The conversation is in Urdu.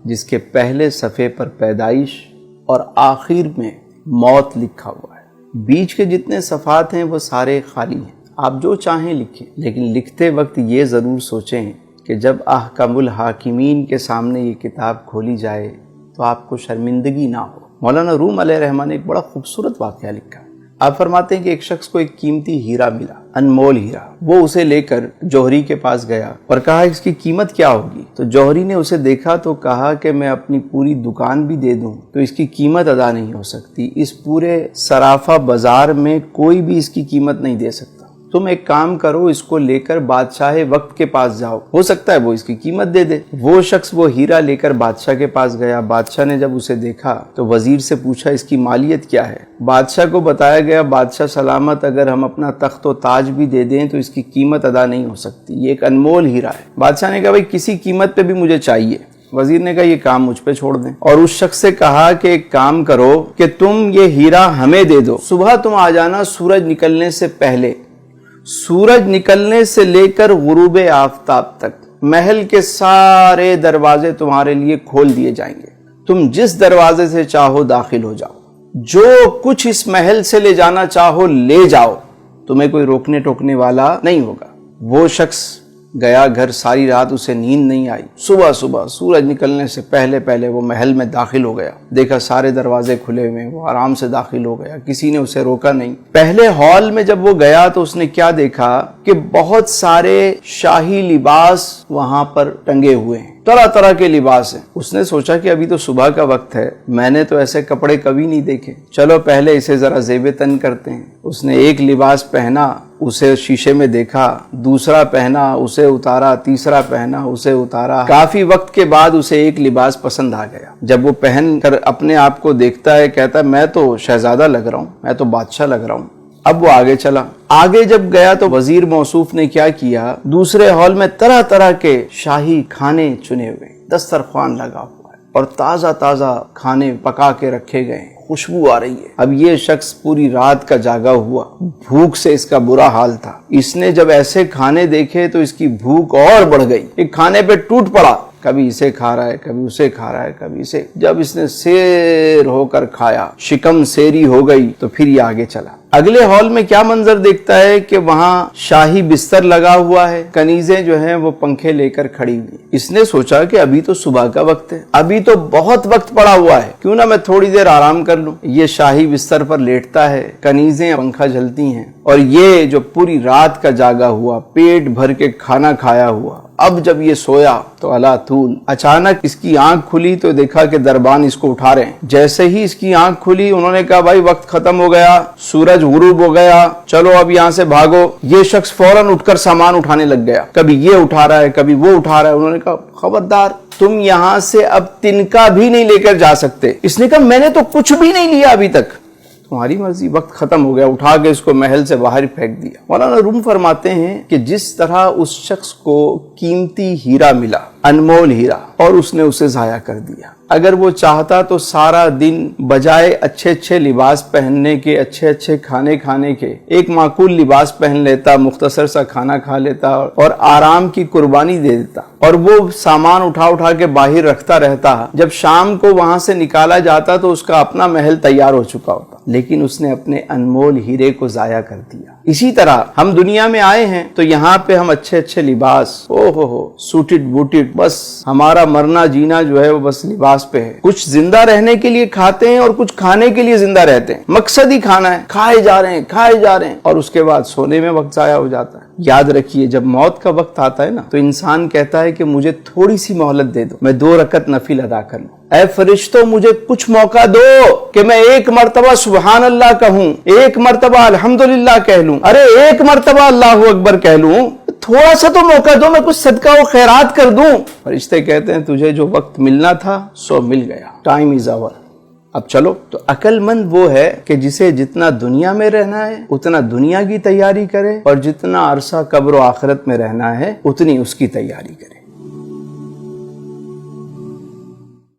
جس کے پہلے صفحے پر پیدائش اور آخر میں موت لکھا ہوا ہے۔ بیچ کے جتنے صفحات ہیں وہ سارے خالی ہیں، آپ جو چاہیں لکھیں، لیکن لکھتے وقت یہ ضرور سوچیں کہ جب احکم الحاکمین کے سامنے یہ کتاب کھولی جائے تو آپ کو شرمندگی نہ ہو۔ مولانا روم علیہ رحمٰن نے ایک بڑا خوبصورت واقعہ لکھا۔ آپ فرماتے ہیں کہ ایک شخص کو ایک قیمتی ہیرا ملا، انمول ہیرا۔ وہ اسے لے کر جوہری کے پاس گیا اور کہا اس کی قیمت کیا ہوگی؟ تو جوہری نے اسے دیکھا تو کہا کہ میں اپنی پوری دکان بھی دے دوں تو اس کی قیمت ادا نہیں ہو سکتی، اس پورے سرافہ بازار میں کوئی بھی اس کی قیمت نہیں دے سکتا۔ تم ایک کام کرو، اس کو لے کر بادشاہ وقت کے پاس جاؤ، ہو سکتا ہے وہ اس کی قیمت دے دے۔ وہ شخص وہ ہیرا لے کر بادشاہ کے پاس گیا۔ بادشاہ نے جب اسے دیکھا تو وزیر سے پوچھا اس کی مالیت کیا ہے؟ بادشاہ کو بتایا گیا بادشاہ سلامت اگر ہم اپنا تخت و تاج بھی دے دیں تو اس کی قیمت ادا نہیں ہو سکتی، یہ ایک انمول ہیرا ہے۔ بادشاہ نے کہا بھائی کسی قیمت پہ بھی مجھے چاہیے۔ وزیر نے کہا یہ کام مجھ پہ چھوڑ دیں، اور اس شخص سے کہا کہ ایک کام کرو کہ تم یہ ہیرا ہمیں دے دو، صبح تم آ جانا سورج نکلنے سے پہلے، سورج نکلنے سے لے کر غروب آفتاب تک محل کے سارے دروازے تمہارے لیے کھول دیے جائیں گے، تم جس دروازے سے چاہو داخل ہو جاؤ، جو کچھ اس محل سے لے جانا چاہو لے جاؤ، تمہیں کوئی روکنے ٹوکنے والا نہیں ہوگا۔ وہ شخص گیا گھر، ساری رات اسے نیند نہیں آئی۔ صبح سورج نکلنے سے پہلے وہ محل میں داخل ہو گیا، دیکھا سارے دروازے کھلے ہوئے، وہ آرام سے داخل ہو گیا، کسی نے اسے روکا نہیں۔ پہلے ہال میں جب وہ گیا تو اس نے کیا دیکھا کہ بہت سارے شاہی لباس وہاں پر ٹنگے ہوئے ہیں، طرح طرح کے لباس ہیں۔ اس نے سوچا کہ ابھی تو صبح کا وقت ہے، میں نے تو ایسے کپڑے کبھی نہیں دیکھے، چلو پہلے اسے ذرا زیب تن کرتے ہیں۔ اس نے ایک لباس پہنا، اسے شیشے میں دیکھا، دوسرا پہنا، اسے اتارا، تیسرا پہنا، اسے اتارا۔ کافی وقت کے بعد اسے ایک لباس پسند آ گیا۔ جب وہ پہن کر اپنے آپ کو دیکھتا ہے، کہتا ہے میں تو شہزادہ لگ رہا ہوں، میں تو بادشاہ لگ رہا ہوں۔ اب وہ آگے چلا، آگے جب گیا تو وزیر موصوف نے کیا کیا، دوسرے ہال میں طرح طرح کے شاہی کھانے چنے ہوئے، دسترخوان لگا ہوا ہے اور تازہ تازہ کھانے پکا کے رکھے گئے ہیں، خوشبو آ رہی ہے۔ اب یہ شخص پوری رات کا جاگا ہوا، بھوک سے اس کا برا حال تھا۔ اس نے جب ایسے کھانے دیکھے تو اس کی بھوک اور بڑھ گئی، ایک کھانے پہ ٹوٹ پڑا، کبھی اسے کھا رہا ہے، کبھی اسے کھا رہا ہے، کبھی اسے۔ جب اس نے سیر ہو کر کھایا، شکم سیری ہو گئی، تو پھر یہ آگے چلا۔ اگلے ہال میں کیا منظر دیکھتا ہے کہ وہاں شاہی بستر لگا ہوا ہے، کنیزیں جو ہیں وہ پنکھے لے کر کھڑی ہوئی۔ اس نے سوچا کہ ابھی تو صبح کا وقت ہے، ابھی تو بہت وقت پڑا ہوا ہے، کیوں نہ میں تھوڑی دیر آرام کر لوں۔ یہ شاہی بستر پر لیٹتا ہے، کنیزیں پنکھا جلتی ہیں، اور یہ جو پوری رات کا جاگا ہوا، پیٹ بھر کے کھانا کھایا ہوا، اب جب یہ سویا تو اللہ طول اچانک اس کی آنکھ کھلی تو دیکھا کہ دربان اس کو اٹھا رہے ہیں۔ جیسے ہی اس کی آنکھ کھلی انہوں نے کہا بھائی وقت ختم ہو گیا، سورج غروب ہو گیا، چلو اب یہاں سے بھاگو۔ یہ شخص فوراً اٹھ کر سامان اٹھانے لگ گیا، کبھی یہ اٹھا رہا ہے، کبھی وہ اٹھا رہا ہے۔ انہوں نے کہا خبردار، تم یہاں سے اب تنکا بھی نہیں لے کر جا سکتے۔ اس نے کہا میں نے تو کچھ بھی نہیں لیا ابھی تک۔ تمہاری مرضی، وقت ختم ہو گیا۔ اٹھا کے اس کو محل سے باہر پھینک دیا۔ مولانا روم فرماتے ہیں کہ جس طرح اس شخص کو قیمتی ہیرا ملا، انمول ہیرا، اور اس نے اسے ضائع کر دیا۔ اگر وہ چاہتا تو سارا دن بجائے اچھے اچھے لباس پہننے کے، اچھے اچھے کھانے کھانے کے، ایک معقول لباس پہن لیتا، مختصر سا کھانا کھا لیتا اور آرام کی قربانی دے دیتا، اور وہ سامان اٹھا کے باہر رکھتا رہتا۔ جب شام کو وہاں سے نکالا جاتا تو اس کا اپنا محل تیار ہو چکا ہوتا، لیکن اس نے اپنے انمول ہیرے کو ضائع کر دیا۔ اسی طرح ہم دنیا میں آئے ہیں تو یہاں پہ ہم اچھے اچھے لباس، سوٹڈ بوٹڈ، بس ہمارا مرنا جینا جو ہے وہ بس لباس پہ ہے۔ کچھ زندہ رہنے کے لیے کھاتے ہیں اور کچھ کھانے کے لیے زندہ رہتے ہیں، مقصد ہی کھانا ہے، کھائے جا رہے ہیں، اور اس کے بعد سونے میں وقت ضائع ہو جاتا ہے۔ یاد رکھیے جب موت کا وقت آتا ہے نا تو انسان کہتا ہے کہ مجھے تھوڑی سی مہلت دے دو، میں 2 رکعت نفل ادا کر لوں۔ اے فرشتوں مجھے کچھ موقع دو کہ میں 1 مرتبہ سبحان اللہ کہوں، 1 مرتبہ الحمدللہ کہہ لوں، ارے 1 مرتبہ اللہ اکبر کہہ لوں، تھوڑا سا تو موقع دو، میں کچھ صدقہ و خیرات کر دوں۔ فرشتے کہتے ہیں تجھے جو وقت ملنا تھا سو مل گیا، ٹائم از اوور، اب چلو۔ تو عقل مند وہ ہے کہ جسے جتنا دنیا میں رہنا ہے اتنا دنیا کی تیاری کرے، اور جتنا عرصہ قبر و آخرت میں رہنا ہے اتنی اس کی تیاری کرے۔